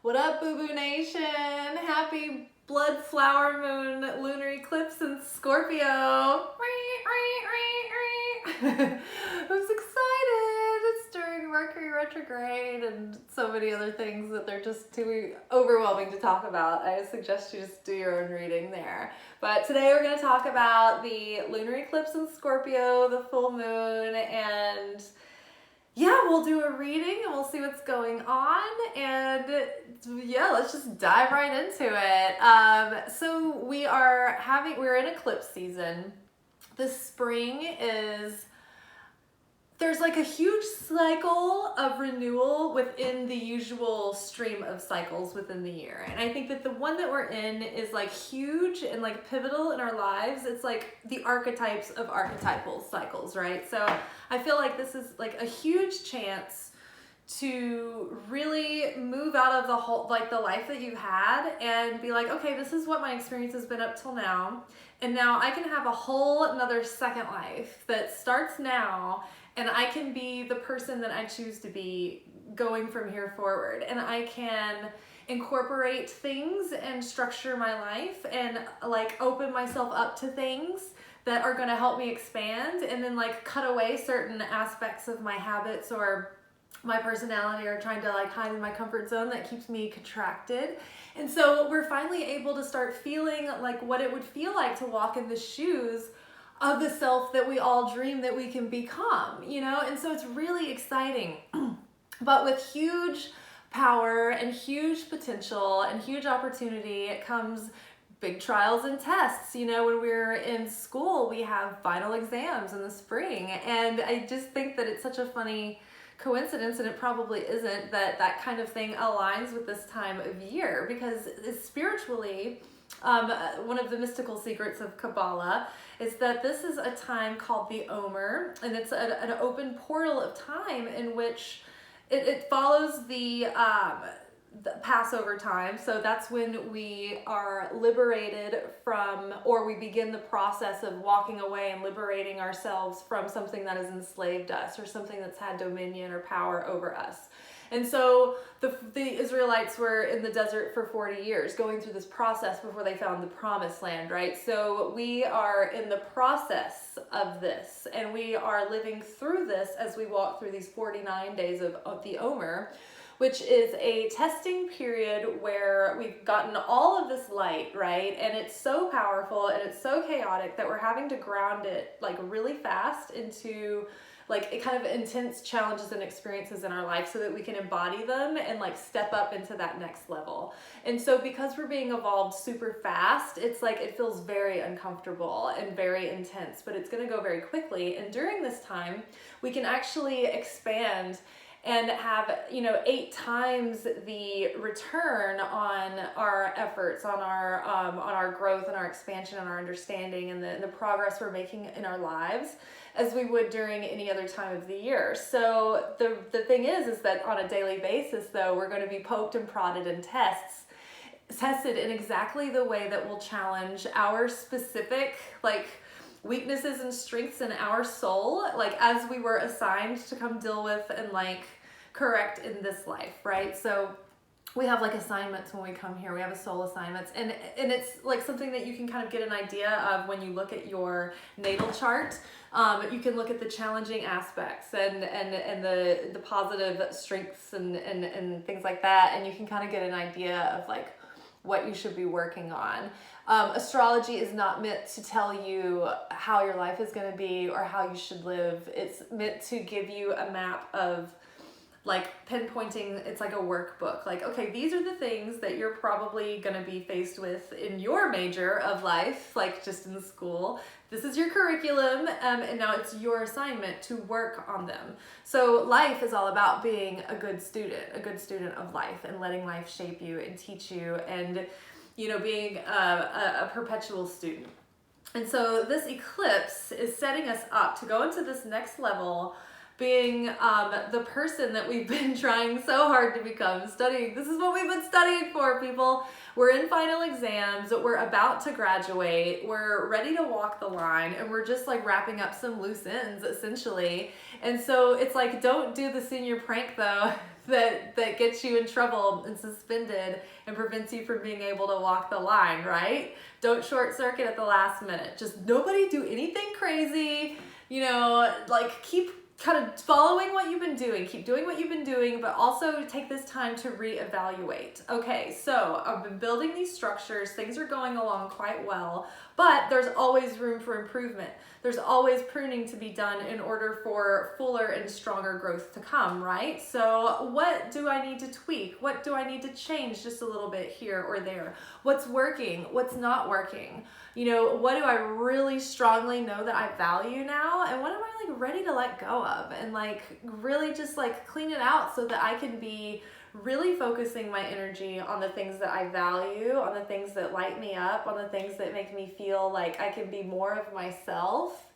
What up, Boo Boo Nation? Happy blood flower moon lunar eclipse in Scorpio. I was excited. It's during Mercury retrograde and so many other things that they're just too overwhelming to talk about. I suggest you just do your own reading there. But today we're going to talk about the lunar eclipse in Scorpio, the full moon, and yeah, we'll do a reading and we'll see what's going on, and yeah, let's just dive right into it. So we're in eclipse season. This spring there's like a huge cycle of renewal within the usual stream of cycles within the year. And I think that the one that we're in is like huge and like pivotal in our lives. It's like the archetypes of archetypal cycles, right? So I feel like this is like a huge chance to really move out of the whole, like the life that you've had and be like, okay, this is what my experience has been up till now. And now I can have a whole another second life that starts now, and I can be the person that I choose to be going from here forward. And I can incorporate things and structure my life and like open myself up to things that are going to help me expand, and then like cut away certain aspects of my habits or my personality or trying to like hide in my comfort zone that keeps me contracted. And so we're finally able to start feeling like what it would feel like to walk in the shoes of the self that we all dream that we can become, you know? And so it's really exciting, but with huge power and huge potential and huge opportunity, it comes big trials and tests. You know, when we're in school, we have final exams in the spring. And I just think that it's such a funny coincidence, and it probably isn't, that that kind of thing aligns with this time of year, because spiritually, one of the mystical secrets of Kabbalah is that this is a time called the Omer, and it's an open portal of time in which it follows the Passover time. So that's when we are liberated from, or we begin the process of walking away and liberating ourselves from something that has enslaved us or something that's had dominion or power over us. And so the Israelites were in the desert for 40 years going through this process before they found the promised land, right? So we are in the process of this, and we are living through this as we walk through these 49 days of the Omer, which is a testing period where we've gotten all of this light, right? And it's so powerful and it's so chaotic that we're having to ground it like really fast into like a kind of intense challenges and experiences in our life so that we can embody them and like step up into that next level. And so because we're being evolved super fast, it's like it feels very uncomfortable and very intense, but it's going to go very quickly. And during this time, we can actually expand and have, 8 times the return on our efforts, on our growth and our expansion and our understanding and the progress we're making in our lives as we would during any other time of the year. So the thing is that on a daily basis, though, we're going to be poked and prodded and tested in exactly the way that will challenge our specific weaknesses and strengths in our soul, like as we were assigned to come deal with and correct in this life, right? So we have assignments when we come here. We have a soul assignments, and it's like something that you can kind of get an idea of when you look at your natal chart. You can look at the challenging aspects and the positive strengths and things like that, and you can kind of get an idea of what you should be working on. Astrology is not meant to tell you how your life is going to be or how you should live. It's meant to give you a map of pinpointing. It's like a workbook. Okay, these are the things that you're probably going to be faced with in your major of life, just in school. This is your curriculum, and now it's your assignment to work on them. So life is all about being a good student of life, and letting life shape you and teach you, and being a perpetual student. And so this eclipse is setting us up to go into this next level, being the person that we've been trying so hard to become, studying. This is what we've been studying for, people. We're in final exams, we're about to graduate, we're ready to walk the line, and we're just wrapping up some loose ends, essentially. And so it's don't do the senior prank, though. that gets you in trouble and suspended and prevents you from being able to walk the line, right? Don't short circuit at the last minute. Just nobody do anything crazy, you know, like keep kind of following what you've been doing, keep doing what you've been doing, but also take this time to reevaluate. Okay, so I've been building these structures, things are going along quite well, but there's always room for improvement. There's always pruning to be done in order for fuller and stronger growth to come, right? So what do I need to tweak? What do I need to change just a little bit here or there? What's working? What's not working? You know, what do I really strongly know that I value now? And what am I like ready to let go of? And like really just like clean it out so that I can be really focusing my energy on the things that I value, on the things that light me up, on the things that make me feel like I can be more of myself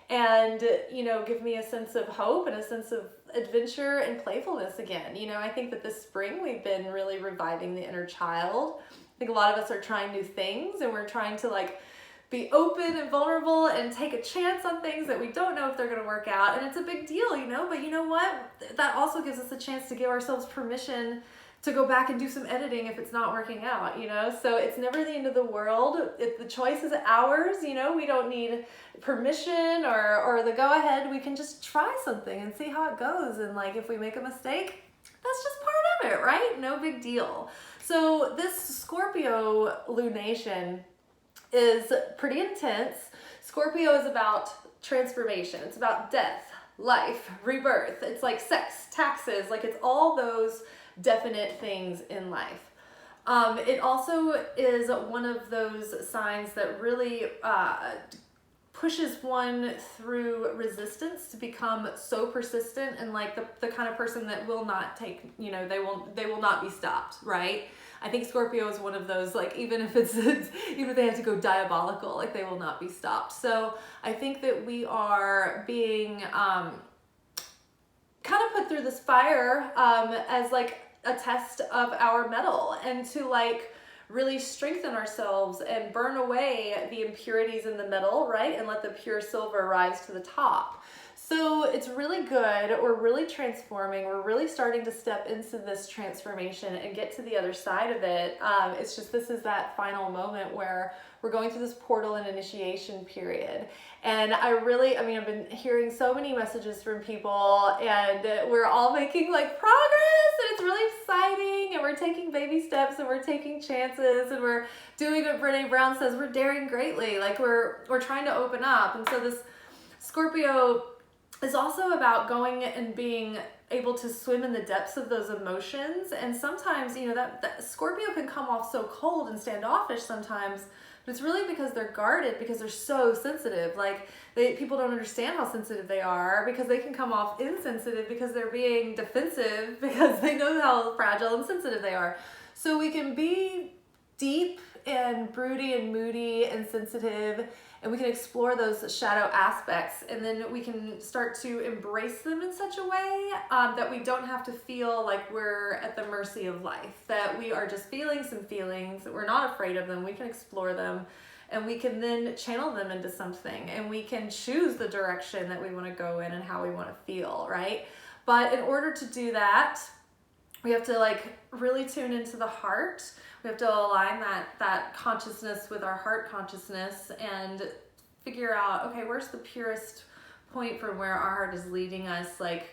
and, you know, give me a sense of hope and a sense of adventure and playfulness again. You know, I think that this spring we've been really reviving the inner child. I think a lot of us are trying new things and we're trying to like be open and vulnerable and take a chance on things that we don't know if they're going to work out. And it's a big deal, you know, but you know what? That also gives us a chance to give ourselves permission to go back and do some editing if it's not working out, you know? So it's never the end of the world. The choice is ours, you know? We don't need permission or the go ahead. We can just try something and see how it goes. And like, if we make a mistake, that's just part of it, right? No big deal. So this Scorpio lunation is pretty intense. Scorpio is about transformation. It's about death, life, rebirth. It's like sex, taxes, like it's all those definite things in life. It also is one of those signs that really pushes one through resistance to become so persistent and like the kind of person that will not take, you know, they will not be stopped, right? I think Scorpio is one of those, like, even if even if they have to go diabolical, like they will not be stopped. So I think that we are being kind of put through this fire as like a test of our mettle and to like really strengthen ourselves and burn away the impurities in the middle, right? And let the pure silver rise to the top. So it's really good. We're really transforming. We're really starting to step into this transformation and get to the other side of it. It's just, this is that final moment where we're going through this portal and initiation period. And I've been hearing so many messages from people and we're all making like progress and it's really exciting and we're taking baby steps and we're taking chances and we're doing what Brene Brown says, we're daring greatly. Like we're trying to open up. And so this Scorpio is also about going and being able to swim in the depths of those emotions. And sometimes, you know, that Scorpio can come off so cold and standoffish sometimes, but it's really because they're guarded, because they're so sensitive. Like people don't understand how sensitive they are because they can come off insensitive because they're being defensive because they know how fragile and sensitive they are. So we can be deep and broody and moody and sensitive, and we can explore those shadow aspects, and then we can start to embrace them in such a way that we don't have to feel like we're at the mercy of life, that we are just feeling some feelings, that we're not afraid of them, we can explore them, and we can then channel them into something, and we can choose the direction that we want to go in and how we want to feel, right? But in order to do that, we have to like really tune into the heart. We have to align that consciousness with our heart consciousness and figure out, okay, where's the purest point from where our heart is leading us? Like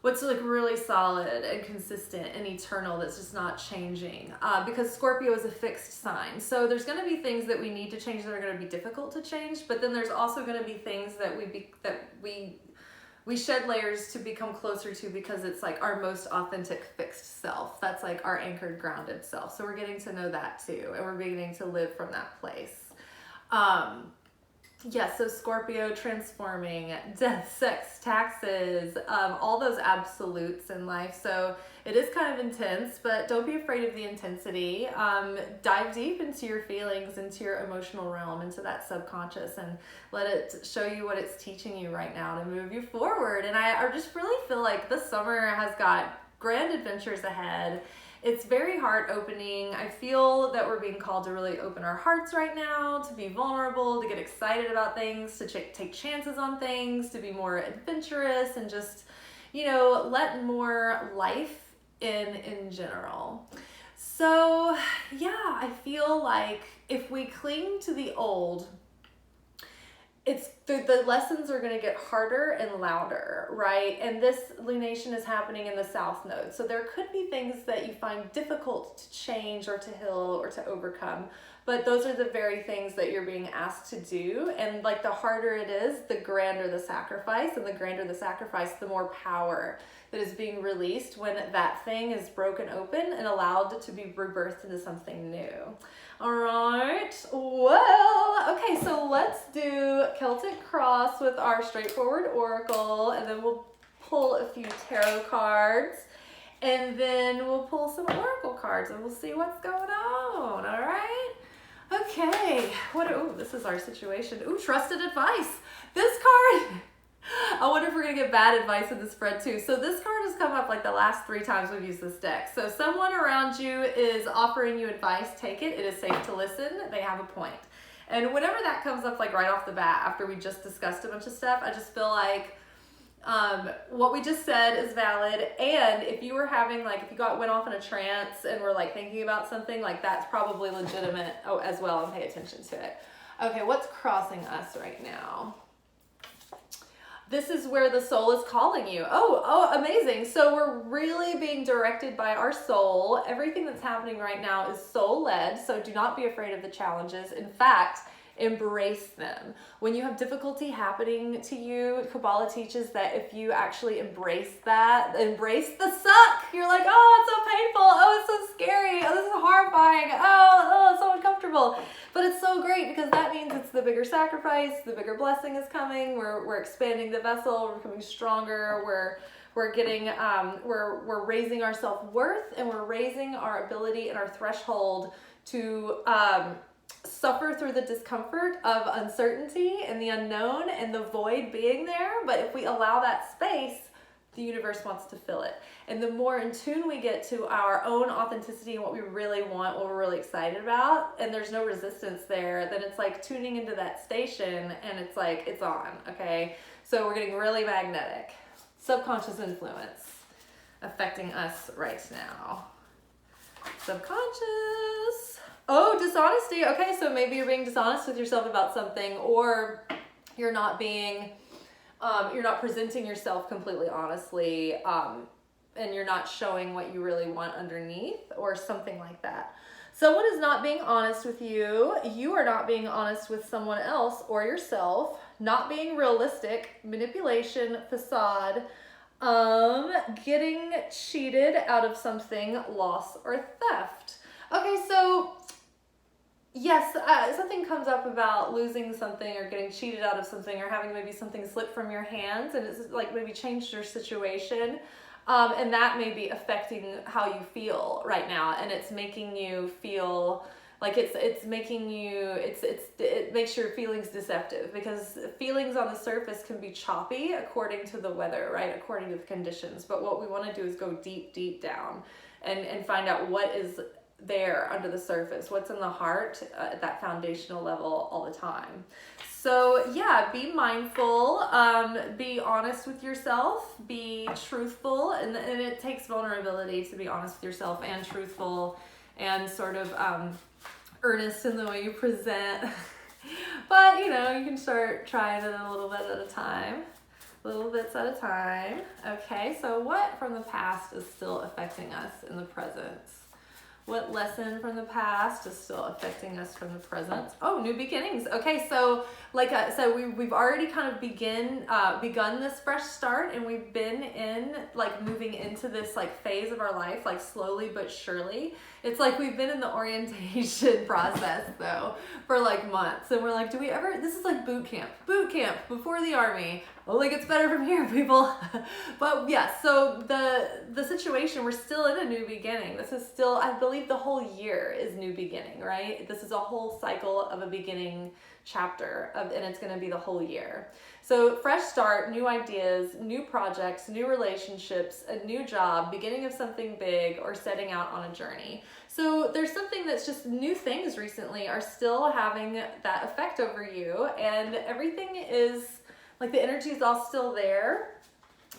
what's like really solid and consistent and eternal that's just not changing, because Scorpio is a fixed sign. So there's going to be things that we need to change that are going to be difficult to change, but then there's also going to be things that we shed layers to become closer to because it's like our most authentic fixed self. That's like our anchored, grounded self. So we're getting to know that too, and we're beginning to live from that place. So Scorpio transforming, death, sex, taxes, all those absolutes in life. So it is kind of intense, but don't be afraid of the intensity. Dive deep into your feelings, into your emotional realm, into that subconscious, and let it show you what it's teaching you right now to move you forward. And I just really feel like this summer has got grand adventures ahead. It's very heart opening. I feel that we're being called to really open our hearts right now, to be vulnerable, to get excited about things, to take chances on things, to be more adventurous, and just, you know, let more life in general. So yeah, I feel like if we cling to the old, it's the lessons are going to get harder and louder, right? And this lunation is happening in the south node. So there could be things that you find difficult to change or to heal or to overcome. But those are the very things that you're being asked to do. And like the harder it is, the grander the sacrifice. And the grander the sacrifice, the more power that is being released when that thing is broken open and allowed to be rebirthed into something new. All right, well, okay, so let's do Celtic Cross with our straightforward oracle, and then we'll pull a few tarot cards, and then we'll pull some oracle cards, and we'll see what's going on, all right? Okay, oh, this is our situation. Ooh, trusted advice. This card, I wonder if we're gonna get bad advice in the spread too. So this card has come up like the last 3 times we've used this deck. So someone around you is offering you advice, take it. It is safe to listen. They have a point. And whenever that comes up like right off the bat after we just discussed a bunch of stuff, I just feel like what we just said is valid. And if you were having like, if you went off in a trance and were like thinking about something, like that's probably legitimate as well, and pay attention to it. Okay, what's crossing us right now? This is where the soul is calling you. Oh, amazing. So we're really being directed by our soul. Everything that's happening right now is soul-led, so do not be afraid of the challenges. In fact, embrace them. When you have difficulty happening to you, Kabbalah teaches that if you actually embrace that, embrace the suck. You're like, oh, it's so painful. Oh, it's so scary. Oh, this is horrifying. Oh, it's so uncomfortable. But it's so great because that means it's the bigger sacrifice, the bigger blessing is coming. We're expanding the vessel, we're becoming stronger, we're getting we're raising our self-worth, and we're raising our ability and our threshold to suffer through the discomfort of uncertainty and the unknown and the void being there. But if we allow that space, the universe wants to fill it. And the more in tune we get to our own authenticity and what we really want, what we're really excited about, and there's no resistance there, then it's like tuning into that station and it's like, it's on, okay? So we're getting really magnetic. Subconscious influence affecting us right now. Subconscious. Oh, dishonesty. Okay, so maybe you're being dishonest with yourself about something, or you're not being... you're not presenting yourself completely honestly, and you're not showing what you really want underneath, or something like that. Someone is not being honest with you. You are not being honest with someone else or yourself. Not being realistic, manipulation, facade, getting cheated out of something, loss or theft. Okay, so yes, something comes up about losing something or getting cheated out of something or having maybe something slip from your hands, and it's like maybe changed your situation, and that may be affecting how you feel right now, and it's making you feel like it makes your feelings deceptive, because feelings on the surface can be choppy according to the weather, right? According to the conditions. But what we want to do is go deep down and find out what is there under the surface, what's in the heart at that foundational level all the time. So yeah, be mindful, be honest with yourself, be truthful, and it takes vulnerability to be honest with yourself and truthful and sort of earnest in the way you present. But you know, you can start trying it a little bit at a time, little bits at a time. Okay, so what from the past is still affecting us in the present? What lesson from the past is still affecting us from the present? Oh, new beginnings. Okay, so like we've already kind of begun this fresh start, and we've been in like moving into this like phase of our life, like slowly but surely. It's like we've been in the orientation process though for like months, and we're like, do we ever? This is like boot camp before the army. Only gets better from here, people. But yeah, so the situation, we're still in a new beginning. This is still, I believe the whole year is new beginning, right? This is a whole cycle of a beginning chapter and it's going to be the whole year. So fresh start, new ideas, new projects, new relationships, a new job, beginning of something big, or setting out on a journey. So there's something that's just new things recently are still having that effect over you, and everything is like the energy is all still there.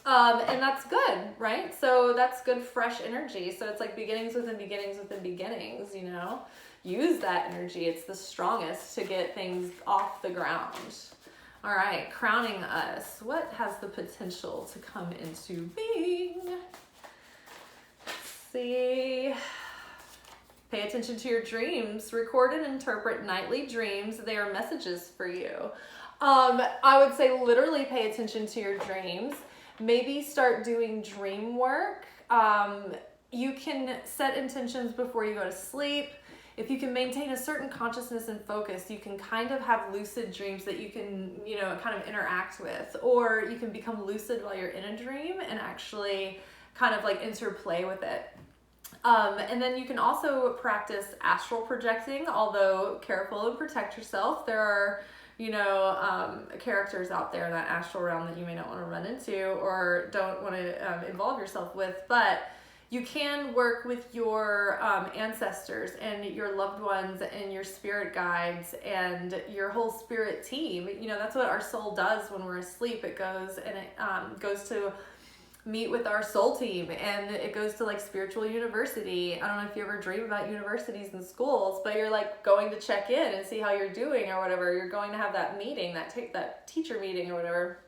And that's good, right? So that's good, fresh energy. So it's like beginnings within beginnings within beginnings, you know? Use that energy. It's the strongest to get things off the ground. All right, crowning us. What has the potential to come into being? Let's see. Pay attention to your dreams. Record and interpret nightly dreams. They are messages for you. I would say literally pay attention to your dreams. Maybe start doing dream work. You can set intentions before you go to sleep. If you can maintain a certain consciousness and focus, you can kind of have lucid dreams that you can, you know, kind of interact with. Or you can become lucid while you're in a dream and actually kind of like interplay with it. And then you can also practice astral projecting, although careful and protect yourself. There are, you know, characters out there in that astral realm that you may not want to run into or don't want to involve yourself with, but you can work with your ancestors and your loved ones and your spirit guides and your whole spirit team. You know, that's what our soul does when we're asleep. It goes and it goes to meet with our soul team, and it goes to like spiritual university. I don't know if you ever dream about universities and schools, but you're like going to check in and see how you're doing or whatever. You're going to have that meeting, that teacher meeting or whatever.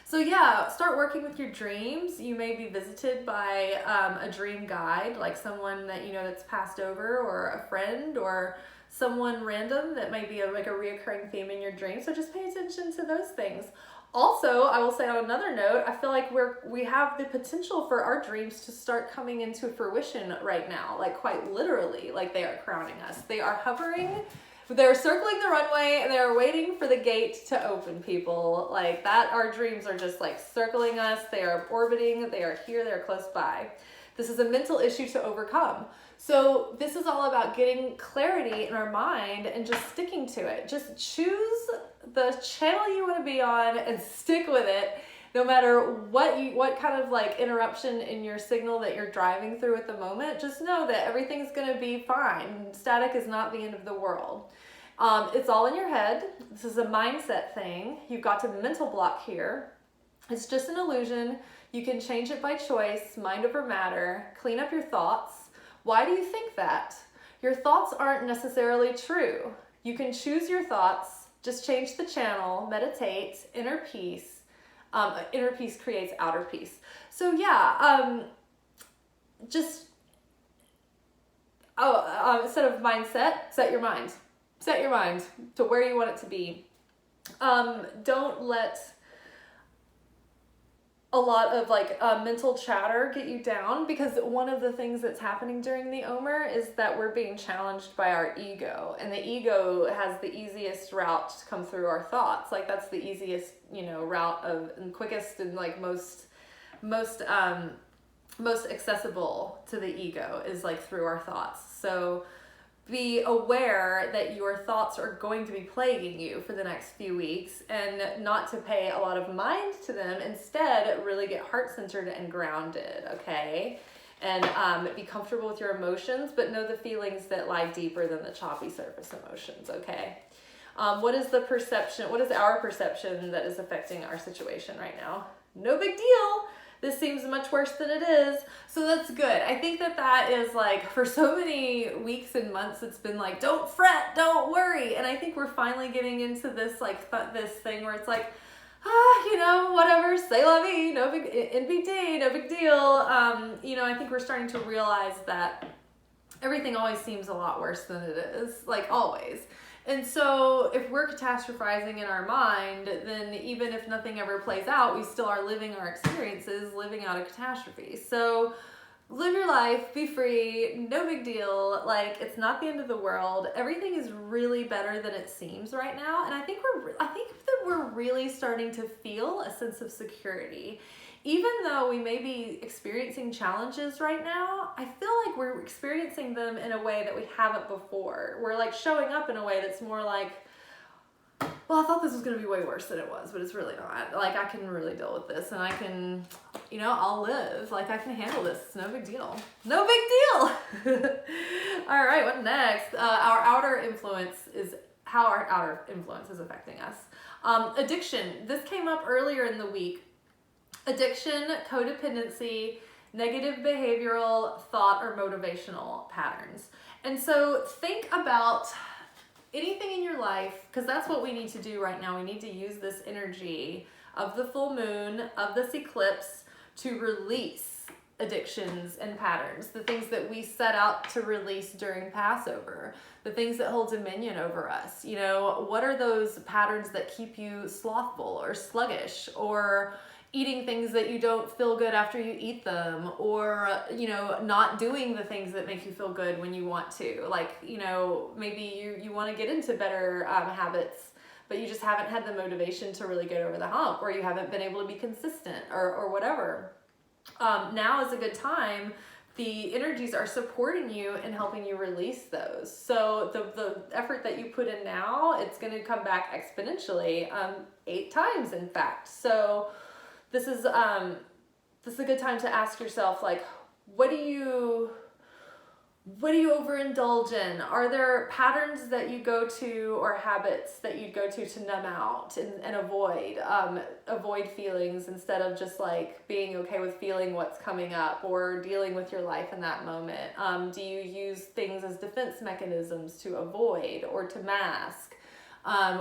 So yeah, start working with your dreams. You may be visited by a dream guide, like someone that you know that's passed over, or a friend, or someone random that might be like a reoccurring theme in your dream. So just pay attention to those things. Also, I will say on another note, I feel like we have the potential for our dreams to start coming into fruition right now, like quite literally, like they are crowning us. They are hovering, they're circling the runway, and they're waiting for the gate to open, people. Like that, our dreams are just like circling us, they are orbiting, they are here, they're close by. This is a mental issue to overcome. So this is all about getting clarity in our mind and just sticking to it. Just choose the channel you want to be on and stick with it, no matter what kind of like interruption in your signal that you're driving through at the moment. Just know that everything's going to be fine. Static is not the end of the world. It's all in your head. This is a mindset thing. You've got to mental block here. It's just an illusion. You can change it by choice, mind over matter. Clean up your thoughts. Why do you think that? Your thoughts aren't necessarily true. You can choose your thoughts, just change the channel, meditate, inner peace. Inner peace creates outer peace. So yeah, instead of mindset, set your mind. Set your mind to where you want it to be. Don't let a lot of like mental chatter get you down, because one of the things that's happening during the Omer is that we're being challenged by our ego, and the ego has the easiest route to come through our thoughts. Like that's the easiest, you know, route and quickest and like most accessible to the ego is like through our thoughts. So be aware that your thoughts are going to be plaguing you for the next few weeks, and not to pay a lot of mind to them. Instead, really get heart-centered and grounded, okay? And be comfortable with your emotions, but know the feelings that lie deeper than the choppy surface emotions, okay? What is the perception? What is our perception that is affecting our situation right now? No big deal. This seems much worse than it is. So that's good. I think that is like, for so many weeks and months, it's been like, don't fret, don't worry. And I think we're finally getting into this like this thing where it's like, you know, whatever, c'est la vie, no big NBD, no big deal. You know, I think we're starting to realize that everything always seems a lot worse than it is, like always. And so if we're catastrophizing in our mind, then even if nothing ever plays out, we still are living our experiences, living out a catastrophe. So live your life, be free, no big deal. Like, it's not the end of the world. Everything is really better than it seems right now. And I think that we're really starting to feel a sense of security. Even though we may be experiencing challenges right now, I feel like we're experiencing them in a way that we haven't before. We're like showing up in a way that's more like, well, I thought this was going to be way worse than it was, but it's really not. Like, I can really deal with this, and I can, you know, I'll live. Like, I can handle this. It's no big deal. No big deal! All right, what next? Our outer influence is how our outer influence is affecting us. Addiction. This came up earlier in the week. addiction, codependency, negative behavioral, thought, or motivational patterns. And so think about anything in your life, because that's what we need to do right now. We need to use this energy of the full moon, of this eclipse, to release addictions and patterns, the things that we set out to release during Passover, the things that hold dominion over us. You know, what are those patterns that keep you slothful or sluggish, or eating things that you don't feel good after you eat them, or, you know, not doing the things that make you feel good when you want to. Like, you know, maybe you want to get into better habits, but you just haven't had the motivation to really get over the hump, or you haven't been able to be consistent, or whatever. Now is a good time. The energies are supporting you and helping you release those. So the effort that you put in now, it's going to come back exponentially, 8 times in fact. So this is a good time to ask yourself, like, what do you overindulge in? Are there patterns that you go to, or habits that you go to numb out and avoid feelings, instead of just like being okay with feeling what's coming up or dealing with your life in that moment? Do you use things as defense mechanisms to avoid or to mask?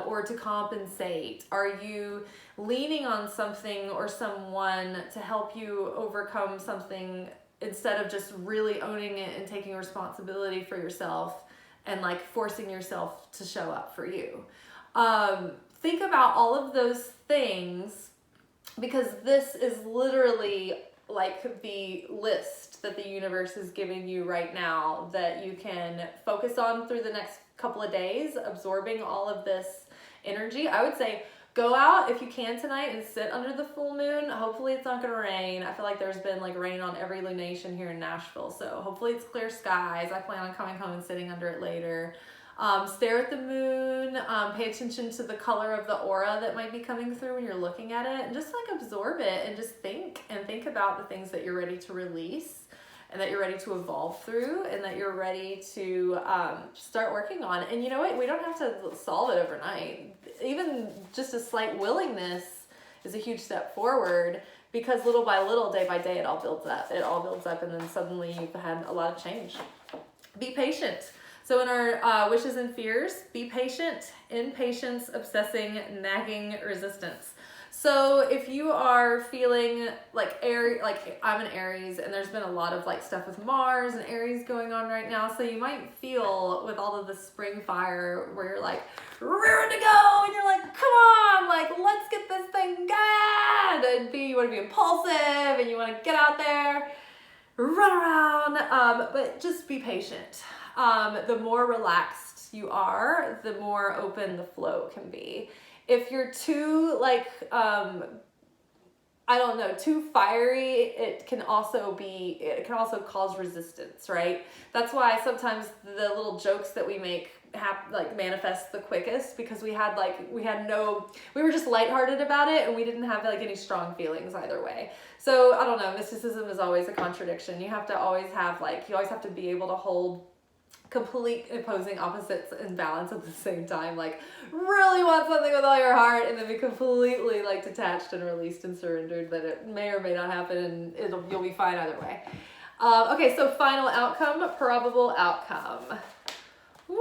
Or to compensate? Are you leaning on something or someone to help you overcome something, instead of just really owning it and taking responsibility for yourself and like forcing yourself to show up for you? Think about all of those things, because this is literally like the list that the universe is giving you right now that you can focus on through the next couple of days, absorbing all of this energy. I would say go out if you can tonight and sit under the full moon. Hopefully it's not going to rain. I feel like there's been like rain on every lunation here in Nashville, so hopefully it's clear skies. I plan on coming home and sitting under it later. Stare at the moon, pay attention to the color of the aura that might be coming through when you're looking at it, and just like absorb it and just think about the things that you're ready to release, and that you're ready to evolve through, and that you're ready to start working on. And you know what? We don't have to solve it overnight. Even just a slight willingness is a huge step forward, because little by little, day by day, it all builds up. It all builds up, and then suddenly you've had a lot of change. Be patient. So in our wishes and fears, be patient, impatience, obsessing, nagging, resistance. So if you are feeling like I'm an Aries, and there's been a lot of like stuff with Mars and Aries going on right now, so you might feel with all of the spring fire where you're like rearing to go, and you're like, come on, like let's get this thing going. And you want to be impulsive, and you want to get out there, run around, but just be patient. The more relaxed you are, the more open the flow can be. If you're too too fiery, it can also cause resistance, right? That's why sometimes the little jokes that we make manifest the quickest, because we were just lighthearted about it, and we didn't have like any strong feelings either way. So I don't know, mysticism is always a contradiction. You have to always have to be able to hold complete opposing opposites in balance at the same time. Like really want something with all your heart, and then be completely like detached and released and surrendered that it may or may not happen, and you'll be fine either way. Okay, so final outcome, probable outcome. Woo!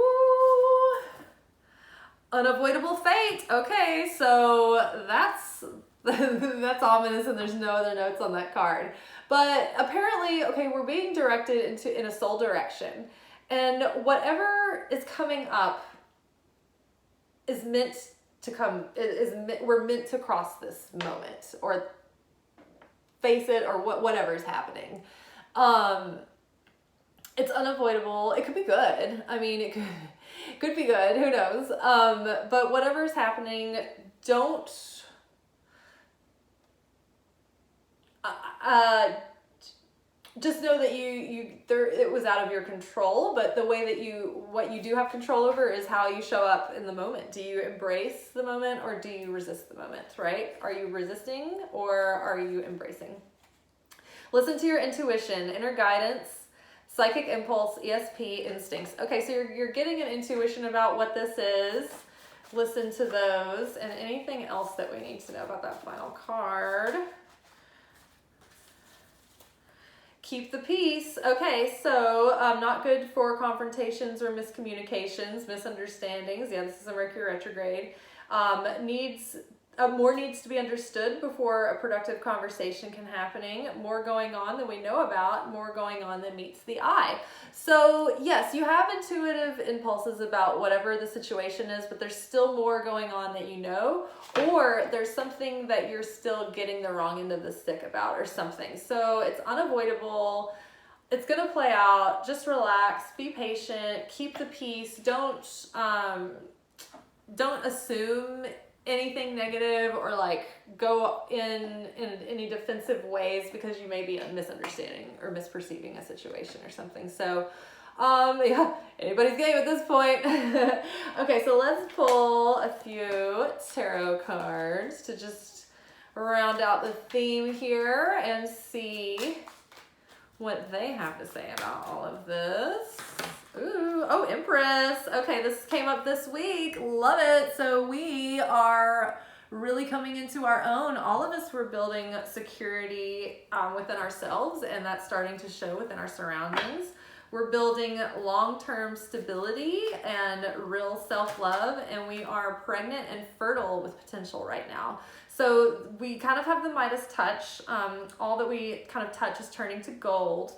Unavoidable fate. Okay, so that's ominous, and there's no other notes on that card. But apparently, okay, we're being directed in a soul direction. And whatever is coming up is meant to come, we're meant to cross this moment, or face it, or whatever is happening. It's unavoidable. It could be good. I mean, it could be good. Who knows? But whatever is happening, don't, just know that it was out of your control, but what you do have control over is how you show up in the moment. Do you embrace the moment, or do you resist the moment, right? Are you resisting, or are you embracing? Listen to your intuition, inner guidance, psychic impulse, ESP, instincts. Okay, so you're getting an intuition about what this is. Listen to those, and anything else that we need to know about that final card. keep the peace. Okay, so not good for confrontations or miscommunications, misunderstandings. Yeah, this is a Mercury retrograde. More needs to be understood before a productive conversation can happening. More going on than we know about, more going on than meets the eye. So yes, you have intuitive impulses about whatever the situation is, but there's still more going on that you know, or there's something that you're still getting the wrong end of the stick about or something. So it's unavoidable. It's gonna play out. Just relax, be patient, keep the peace. Don't assume anything negative or like go in any defensive ways because you may be misunderstanding or misperceiving a situation or something. So yeah, anybody's game at this point. Okay, so let's pull a few tarot cards to just round out the theme here and see what they have to say about all of this. Ooh, oh, Empress. Okay, this came up this week. Love it. So we are really coming into our own. All of us were building security within ourselves, and that's starting to show within our surroundings. We're building long-term stability and real self-love, and we are pregnant and fertile with potential right now. So we kind of have the Midas touch. All that we kind of touch is turning to gold.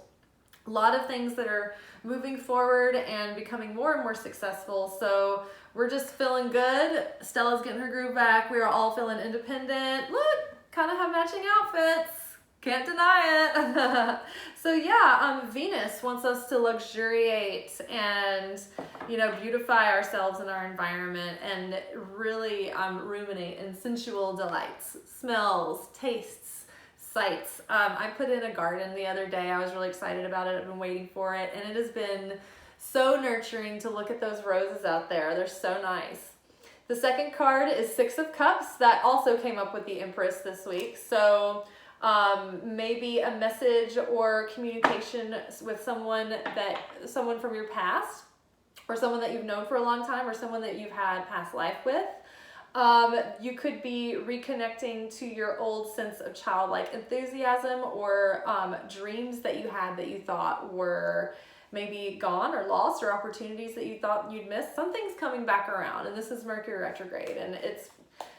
A lot of things that are moving forward and becoming more and more successful. So we're just feeling good. Stella's getting her groove back. We are all feeling independent. Look, kind of have matching outfits. Can't deny it. So yeah, Venus wants us to luxuriate and, you know, beautify ourselves in our environment and really ruminate in sensual delights, smells, tastes, sights. I put in a garden the other day. I was really excited about it. I've been waiting for it, and it has been so nurturing to look at those roses out there. They're so nice. The second card is Six of Cups. That also came up with the Empress this week. So maybe a message or communication with someone from your past, or someone that you've known for a long time, or someone that you've had past life with. You could be reconnecting to your old sense of childlike enthusiasm or dreams that you had that you thought were maybe gone or lost, or opportunities that you thought you'd missed. Something's coming back around, and this is Mercury retrograde, and it's,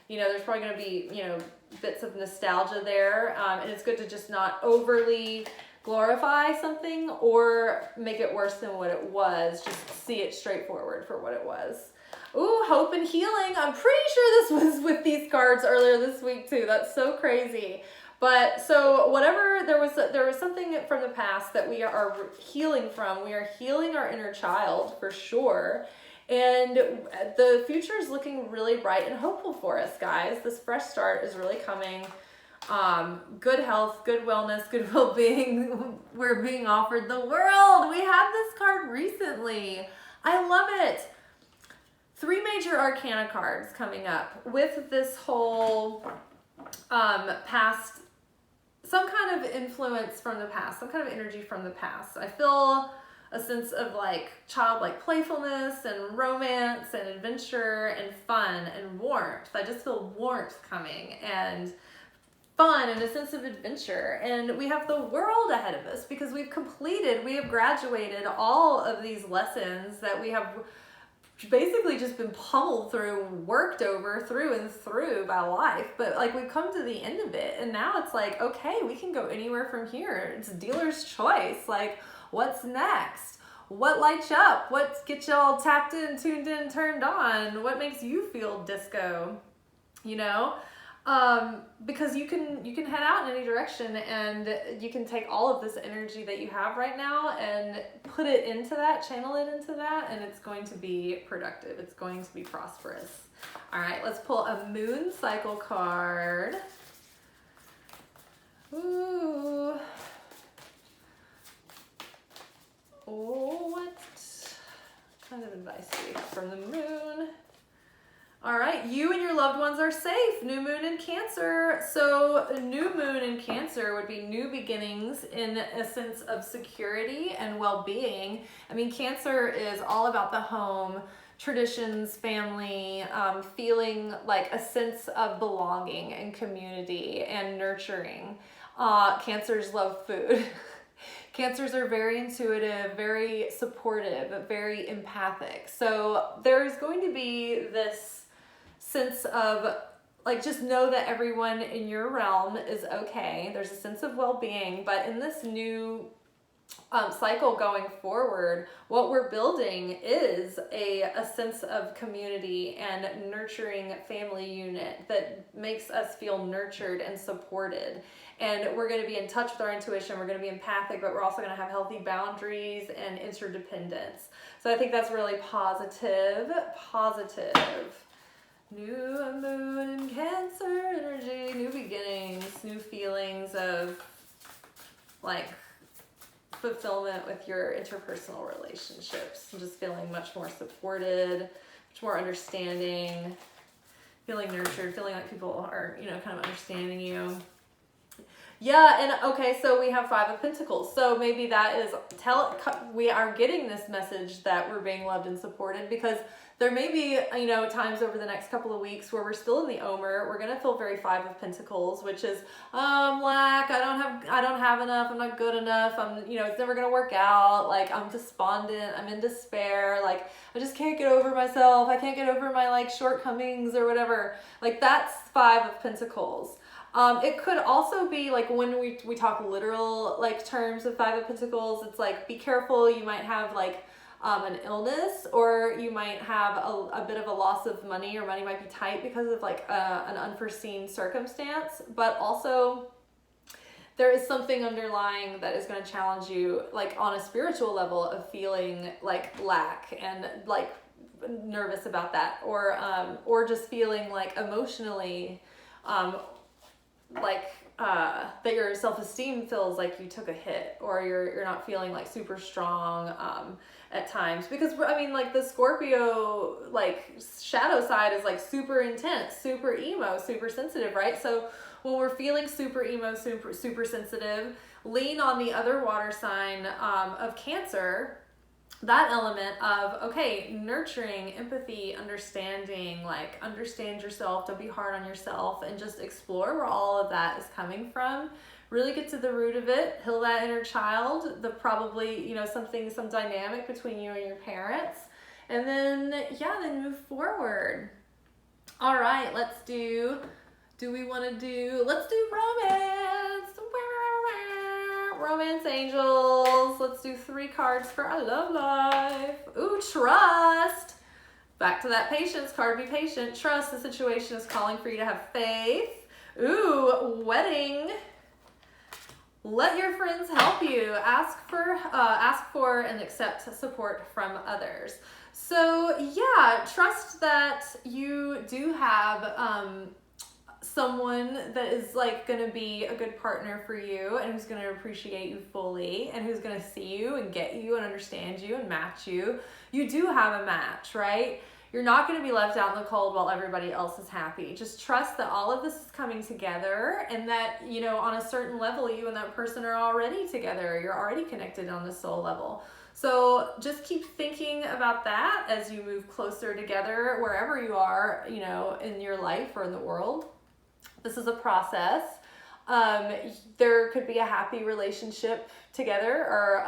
you know, there's probably going to be, you know, bits of nostalgia there, and it's good to just not overly glorify something or make it worse than what it was. Just see it straightforward for what it was. Ooh, hope and healing. I'm pretty sure this was with these cards earlier this week too. That's so crazy. But so whatever, there was something from the past that we are healing from. We are healing our inner child for sure. And the future is looking really bright and hopeful for us, guys. This fresh start is really coming. Good health, good wellness, good well-being. We're being offered the world. We had this card recently. I love it. 3 major arcana cards coming up with this whole past, some kind of influence from the past, some kind of energy from the past. I feel a sense of like childlike playfulness and romance and adventure and fun and warmth. I just feel warmth coming and fun and a sense of adventure. And we have the world ahead of us because we have graduated all of these lessons that we have basically just been pummeled through, worked over through and through by life. But like, we've come to the end of it, and now it's like, okay, we can go anywhere from here. It's dealer's choice. Like, what's next? What lights you up? What gets you all tapped in, tuned in, turned on? What makes you feel disco? You know? Because you can head out in any direction, and you can take all of this energy that you have right now and put it into that, channel it into that, and it's going to be productive. It's going to be prosperous. All right, let's pull a moon cycle card. Ooh. Oh, what kind of advice do we have from the moon? All right, you and your loved ones are safe. New moon in Cancer. So new moon in Cancer would be new beginnings in a sense of security and well-being. I mean, Cancer is all about the home, traditions, family, feeling like a sense of belonging and community and nurturing. Cancers love food. Cancers are very intuitive, very supportive, very empathic. So there's going to be this sense of like, just know that everyone in your realm is okay. There's a sense of well-being, but in this new cycle going forward, what we're building is a sense of community and nurturing family unit that makes us feel nurtured and supported. And we're going to be in touch with our intuition. We're going to be empathic, but we're also going to have healthy boundaries and interdependence. So I think that's really positive. New moon in Cancer energy, new beginnings, new feelings of like fulfillment with your interpersonal relationships. I'm just feeling much more supported, much more understanding, feeling nurtured, feeling like people are, you know, kind of understanding you. Yeah, and okay, so we have Five of Pentacles. So maybe that is, we are getting this message that we're being loved and supported, because there may be, you know, times over the next couple of weeks where we're still in the Omer. We're gonna feel very Five of Pentacles, which is lack. I don't have enough. I'm not good enough. You know, it's never gonna work out. Like, I'm despondent. I'm in despair. Like, I just can't get over myself. I can't get over my like shortcomings or whatever. Like, that's Five of Pentacles. It could also be like when we talk literal like terms of Five of Pentacles, it's like, be careful. You might have like an illness, or you might have a bit of a loss of money, or money might be tight because of like an unforeseen circumstance. But also there is something underlying that is going to challenge you like on a spiritual level of feeling like lack and like nervous about that, or just feeling like emotionally that your self-esteem feels like you took a hit, or you're not feeling like super strong at times, because I mean, like, the Scorpio like shadow side is like super intense, super emo, super sensitive, right? So when we're feeling super emo, super sensitive, lean on the other water sign of Cancer, that element of, okay, nurturing, empathy, understanding, like, understand yourself, don't be hard on yourself, and just explore where all of that is coming from. Really get to the root of it, heal that inner child, probably, you know, some dynamic between you and your parents, and then, yeah, then move forward. All right, let's do romance. Romance angels. Let's do 3 cards for our love life. Ooh, trust. Back to that patience card. Be patient. Trust. The situation is calling for you to have faith. Ooh, wedding. Let your friends help you. Ask for and accept support from others. So yeah, trust that you do have someone that is like going to be a good partner for you, and who's going to appreciate you fully, and who's going to see you and get you and understand you and match you. You do have a match, right? You're not going to be left out in the cold while everybody else is happy. Just trust that all of this is coming together, and that, you know, on a certain level, you and that person are already together. You're already connected on the soul level. So just keep thinking about that as you move closer together, wherever you are, you know, in your life or in the world. This is a process. There could be a happy relationship together, or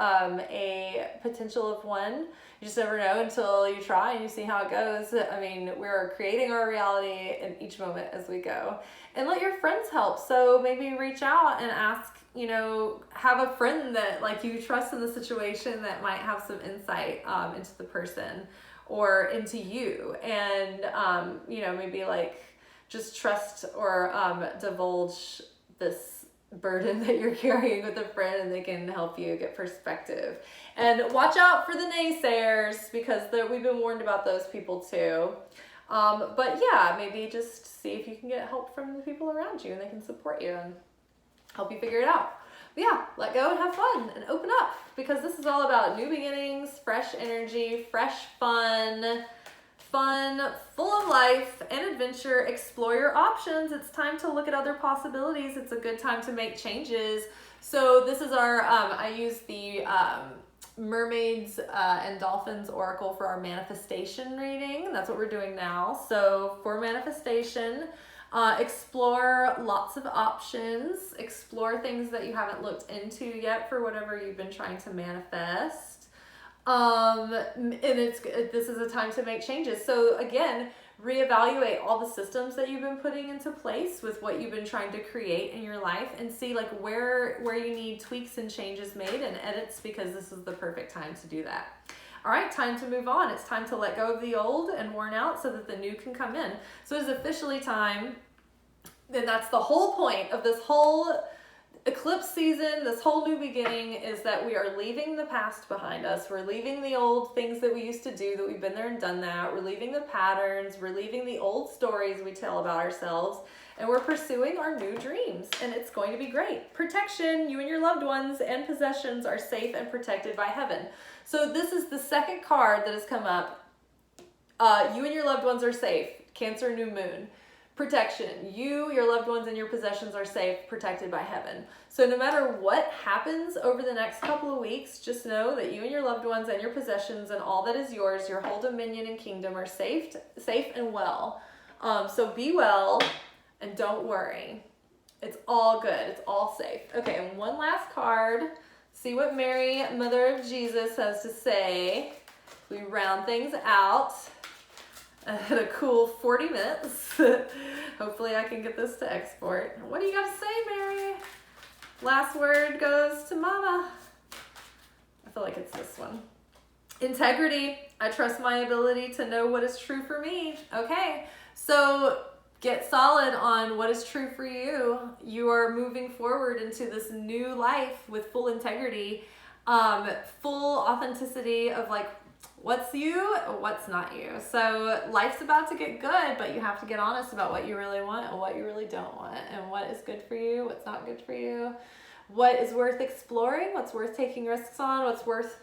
a potential of one. You just never know until you try and you see how it goes. I mean, we're creating our reality in each moment as we go. And let your friends help. So maybe reach out and ask, you know, have a friend that like you trust in the situation that might have some insight into the person or into you. And, you know, maybe like just trust or divulge this burden that you're carrying with a friend, and they can help you get perspective. And watch out for the naysayers, because we've been warned about those people too. But yeah, maybe just see if you can get help from the people around you, and they can support you and help you figure it out. But yeah, let go and have fun and open up, because this is all about new beginnings, fresh energy, fresh fun, full of life and adventure. Explore your options. It's time to look at other possibilities. It's a good time to make changes. So this is our, I use the mermaids and dolphins oracle for our manifestation reading. That's what we're doing now. So for manifestation, Explore lots of options. Explore things that you haven't looked into yet for whatever you've been trying to manifest. And this is a time to make changes. So again, reevaluate all the systems that you've been putting into place with what you've been trying to create in your life, and see like where you need tweaks and changes made and edits, because this is the perfect time to do that. All right, time to move on. It's time to let go of the old and worn out so that the new can come in. So it's officially time, and that's the whole point of this whole eclipse season, this whole new beginning, is that we are leaving the past behind us. We're leaving the old things that we used to do, that we've been there and done that. We're leaving the patterns. We're leaving the old stories we tell about ourselves, and we're pursuing our new dreams, and it's going to be great. Protection. You and your loved ones and possessions are safe and protected by heaven. So this is the second card that has come up. You and your loved ones are safe. Cancer, new moon. Protection. You, your loved ones, and your possessions are safe, protected by heaven. So no matter what happens over the next couple of weeks, just know that you and your loved ones and your possessions and all that is yours, your whole dominion and kingdom, are safe and well. So be well and don't worry. It's all good. It's all safe. Okay, and one last card. See what Mary, Mother of Jesus, has to say. We round things out. I had a cool 40 minutes. Hopefully I can get this to export. What do you got to say, Mary? Last word goes to Mama. I feel like it's this one. Integrity. I trust my ability to know what is true for me. Okay, so get solid on what is true for you. You are moving forward into this new life with full integrity, full authenticity of like, what's you, what's not you. So life's about to get good, but you have to get honest about what you really want and what you really don't want, and what is good for you, what's not good for you, what is worth exploring, what's worth taking risks on, what's worth,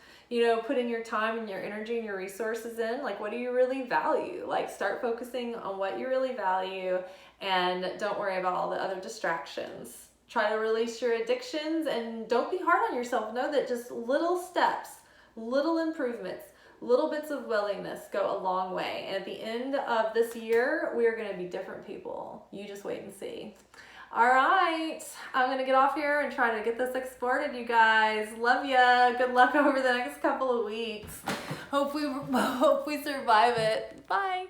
putting your time and your energy and your resources in. Like, what do you really value? Like, start focusing on what you really value, and don't worry about all the other distractions. Try to release your addictions, and don't be hard on yourself. Know that just little steps, little improvements, little bits of willingness go a long way. And at the end of this year, we are going to be different people. You just wait and see. All right, I'm going to get off here and try to get this exported, you guys. Love ya. Good luck over the next couple of weeks. Hope we survive it. Bye.